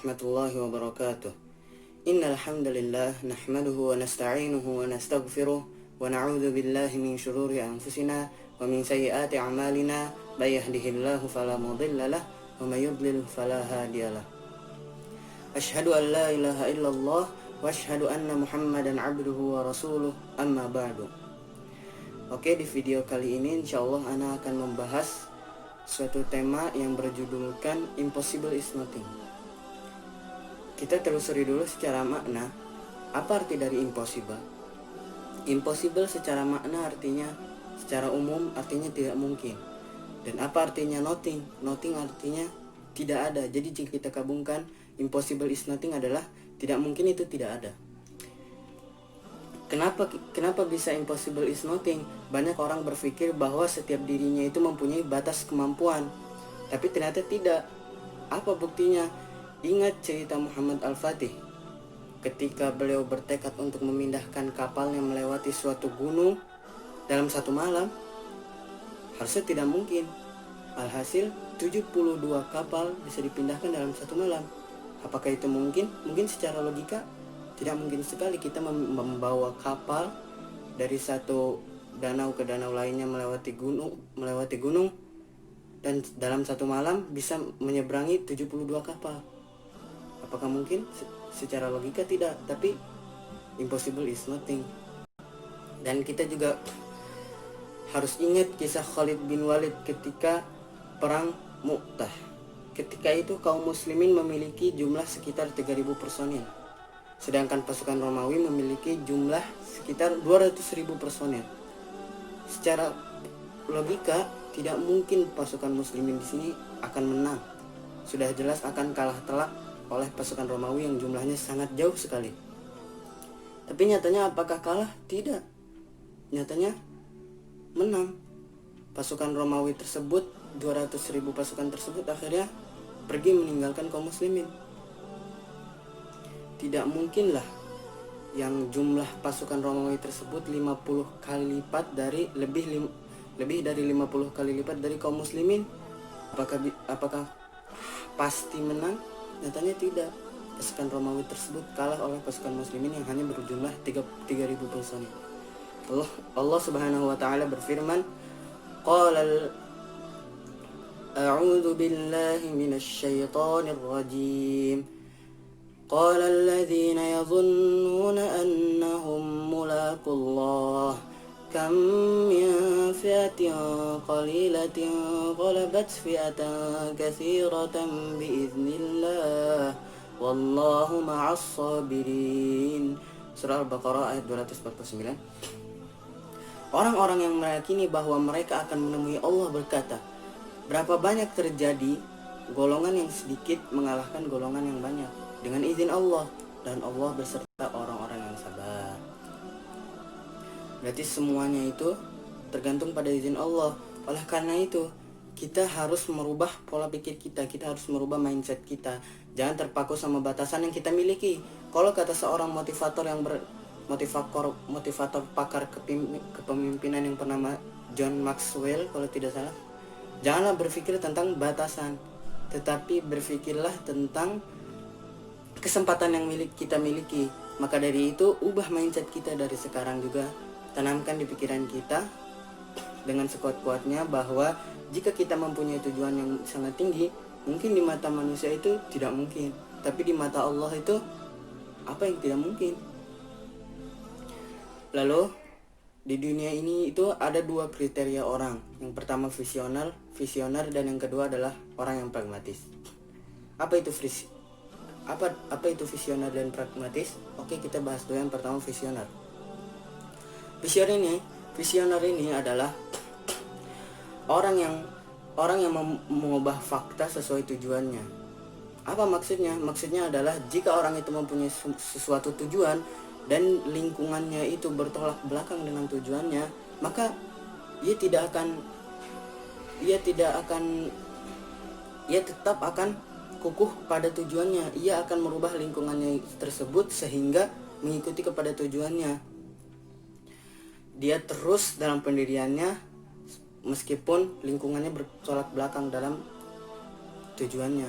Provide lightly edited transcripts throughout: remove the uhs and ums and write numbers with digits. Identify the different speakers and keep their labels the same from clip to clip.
Speaker 1: Warahmatullahi wabarakatuh. Innal hamdalillah nahmaduhu wa nasta'inuhu wa nastaghfiruh wa na'udzu billahi min shururi anfusina wa min sayyiati a'malina may yahdihillahu fala mudilla lahu wa may yudlil fala hadiyalah. Asyhadu an la ilaha illallah wa asyhadu anna Muhammadan abduhu wa rasuluh, amma ba'du. Oke, di video kali ini insyaallah ana akan membahas suatu tema yang berjudulkan Impossible is Nothing. Kita telusuri dulu secara makna, apa arti dari impossible? Impossible secara makna artinya, secara umum artinya tidak mungkin. Dan apa artinya nothing? Nothing artinya tidak ada. Jadi jika kita gabungkan, impossible is nothing adalah tidak mungkin itu tidak ada. Kenapa bisa impossible is nothing? Banyak orang berpikir bahwa setiap dirinya itu mempunyai batas kemampuan, tapi ternyata tidak. Apa buktinya? Ingat cerita Muhammad Al-Fatih ketika beliau bertekad untuk memindahkan kapalnya melewati suatu gunung dalam satu malam. Harusnya tidak mungkin. Alhasil 72 kapal bisa dipindahkan dalam satu malam. Apakah itu mungkin? Mungkin secara logika tidak mungkin sekali kita membawa kapal dari satu danau ke danau lainnya melewati gunung dan dalam satu malam bisa menyeberangi 72 kapal. Apakah mungkin? Secara logika tidak, tapi impossible is nothing. Dan kita juga harus ingat kisah Khalid bin Walid ketika perang Mu'tah. Ketika itu kaum muslimin memiliki jumlah sekitar 3.000 personil, sedangkan pasukan Romawi memiliki jumlah sekitar 200.000 personil. Secara logika tidak mungkin pasukan muslimin di sini akan menang. Sudah jelas akan kalah telak oleh pasukan Romawi yang jumlahnya sangat jauh sekali. Tapi nyatanya apakah kalah? Tidak. Nyatanya menang. Pasukan Romawi tersebut, 200.000 pasukan tersebut akhirnya pergi meninggalkan kaum muslimin. Tidak mungkinlah yang jumlah pasukan Romawi tersebut 50 kali lipat dari lebih dari 50 kali lipat dari kaum muslimin. Apakah pasti menang? Nyatanya tidak. Pasukan Romawi tersebut kalah oleh pasukan muslimin yang hanya berjumlah 3.000 personil. Allah Subhanahu wa taala berfirman, qala a'udzu billahi minasy syaithanir rajim. Qala alladziina yadhunnuna annahum mulaqullah kam min fi'atin qalilatin ghalabat fi'atan katsiratan biiznillah wallahu ma'as sabirin. Surah Al-Baqarah ayat 249. Orang-orang yang meyakini bahwa mereka akan menemui Allah berkata, berapa banyak terjadi golongan yang sedikit mengalahkan golongan yang banyak dengan izin Allah, dan Allah beserta orang-orang yang sabar. Berarti semuanya itu tergantung pada izin Allah. Oleh karena itu, kita harus merubah pola pikir kita harus merubah mindset kita. Jangan terpaku sama batasan yang kita miliki. Kalau kata seorang motivator pakar kepemimpinan yang bernama John Maxwell kalau tidak salah, janganlah berpikir tentang batasan, tetapi berpikirlah tentang kesempatan yang kita miliki. Maka dari itu, ubah mindset kita dari sekarang juga. Tanamkan di pikiran kita dengan sekuat-kuatnya bahwa jika kita mempunyai tujuan yang sangat tinggi, mungkin di mata manusia itu tidak mungkin, tapi di mata Allah itu apa yang tidak mungkin. Lalu di dunia ini itu ada dua kriteria orang. Yang pertama visioner, dan yang kedua adalah orang yang pragmatis. Apa itu visioner dan pragmatis? Oke, kita bahas dulu yang pertama, visioner. Visioner ini adalah orang yang mengubah fakta sesuai tujuannya. Apa maksudnya? Maksudnya adalah jika orang itu mempunyai sesuatu tujuan dan lingkungannya itu bertolak belakang dengan tujuannya, maka ia tetap akan kukuh pada tujuannya. Ia akan merubah lingkungannya tersebut sehingga mengikuti kepada tujuannya. Dia terus dalam pendiriannya meskipun lingkungannya bertolak belakang dalam tujuannya.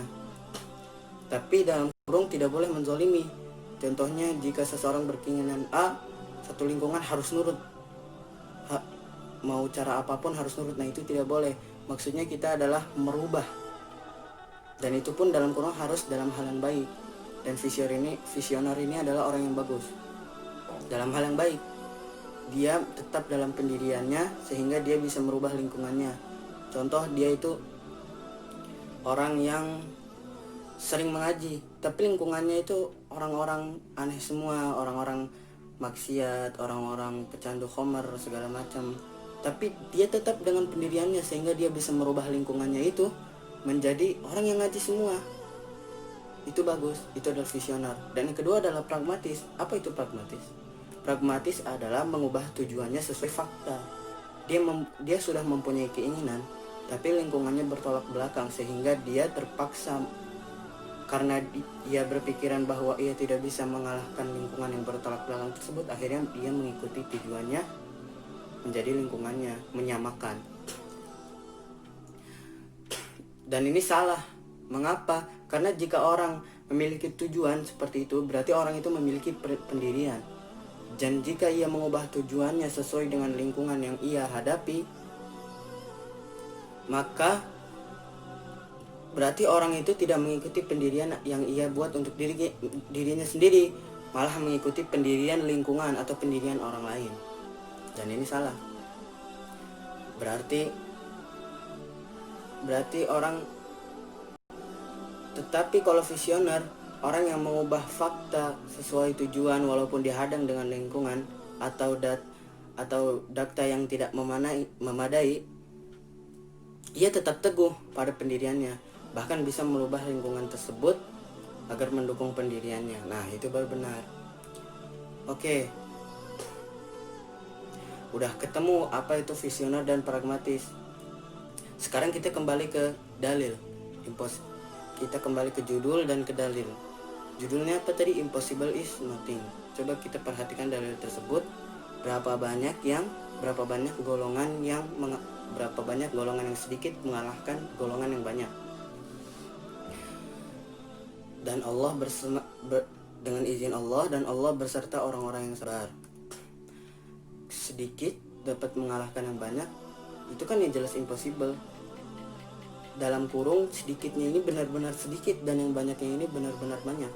Speaker 1: Tapi dalam kurung tidak boleh menzolimi. Contohnya jika seseorang berkeinginan A, satu lingkungan harus nurut. Mau cara apapun harus nurut. Nah itu tidak boleh. Maksudnya kita adalah merubah. Dan itu pun dalam kurung harus dalam hal yang baik. Dan visioner ini adalah orang yang bagus dalam hal yang baik. Dia tetap dalam pendiriannya sehingga dia bisa merubah lingkungannya. Contoh, dia itu orang yang sering mengaji, tapi lingkungannya itu orang-orang aneh semua, orang-orang maksiat, orang-orang pecandu khamar segala macam. Tapi dia tetap dengan pendiriannya sehingga dia bisa merubah lingkungannya itu menjadi orang yang ngaji semua. Itu bagus, itu adalah visioner. Dan yang kedua adalah pragmatis. Apa itu pragmatis? Pragmatis adalah mengubah tujuannya sesuai fakta. Dia sudah mempunyai keinginan, tapi lingkungannya bertolak belakang sehingga dia terpaksa, karena dia berpikiran bahwa ia tidak bisa mengalahkan lingkungan yang bertolak belakang tersebut, akhirnya dia mengikuti tujuannya menjadi lingkungannya, menyamakan. Dan ini salah. Mengapa? Karena jika orang memiliki tujuan seperti itu, berarti orang itu memiliki pendirian. Dan jika ia mengubah tujuannya sesuai dengan lingkungan yang ia hadapi, maka berarti orang itu tidak mengikuti pendirian yang ia buat untuk dirinya sendiri, malah mengikuti pendirian lingkungan atau pendirian orang lain. Dan ini salah. Berarti orang. Tetapi kalau visioner, orang yang mengubah fakta sesuai tujuan walaupun dihadang dengan lingkungan atau data yang tidak memadai, ia tetap teguh pada pendiriannya, bahkan bisa merubah lingkungan tersebut agar mendukung pendiriannya. Nah, itu baru benar. Oke. Udah ketemu apa itu visioner dan pragmatis. Sekarang kita kembali ke dalil. Kita kembali ke judul dan ke dalil. Judulnya apa tadi? Impossible is nothing. Coba kita perhatikan dalil tersebut. Berapa banyak golongan yang sedikit mengalahkan golongan yang banyak. Dan Allah dengan izin Allah, dan Allah berserta orang-orang yang sabar. Sedikit dapat mengalahkan yang banyak, itu kan yang jelas impossible. Dalam kurung sedikitnya ini benar-benar sedikit dan yang banyaknya ini benar-benar banyak.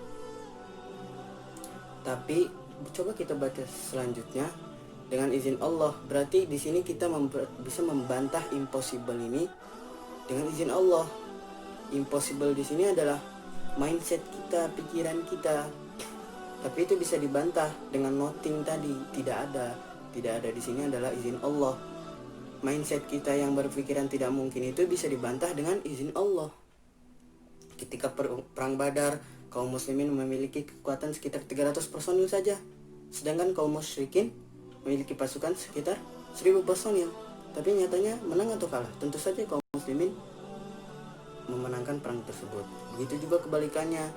Speaker 1: Tapi coba kita baca selanjutnya, dengan izin Allah. Berarti di sini kita bisa membantah impossible ini dengan izin Allah. Impossible di sini adalah mindset kita, pikiran kita. Tapi itu bisa dibantah dengan nothing tadi, tidak ada di sini adalah izin Allah. Mindset kita yang berpikiran tidak mungkin itu bisa dibantah dengan izin Allah. Ketika perang Badar, kaum muslimin memiliki kekuatan sekitar 300 personil saja, sedangkan kaum musyrikin memiliki pasukan sekitar 1000 personil. Tapi nyatanya menang atau kalah? Tentu saja kaum muslimin memenangkan perang tersebut. Begitu juga kebalikannya,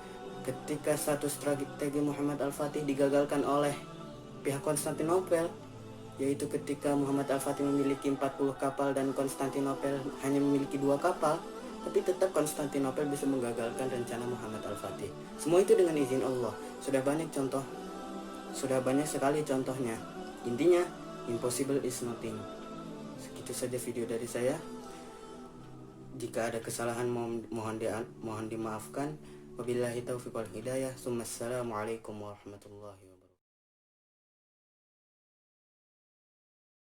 Speaker 1: ketika satu strategi Muhammad Al-Fatih digagalkan oleh pihak Konstantinopel, yaitu ketika Muhammad Al-Fatih memiliki 40 kapal dan Konstantinopel hanya memiliki 2 kapal, tapi tetap Konstantinopel bisa menggagalkan rencana Muhammad Al-Fatih. Semua itu dengan izin Allah. Sudah banyak sekali contohnya. Intinya, impossible is nothing. Segitu saja video dari saya. Jika ada kesalahan mohon dimaafkan. Wabillahi taufiq wal hidayah. Assalamualaikum warahmatullahi wabarakatuh.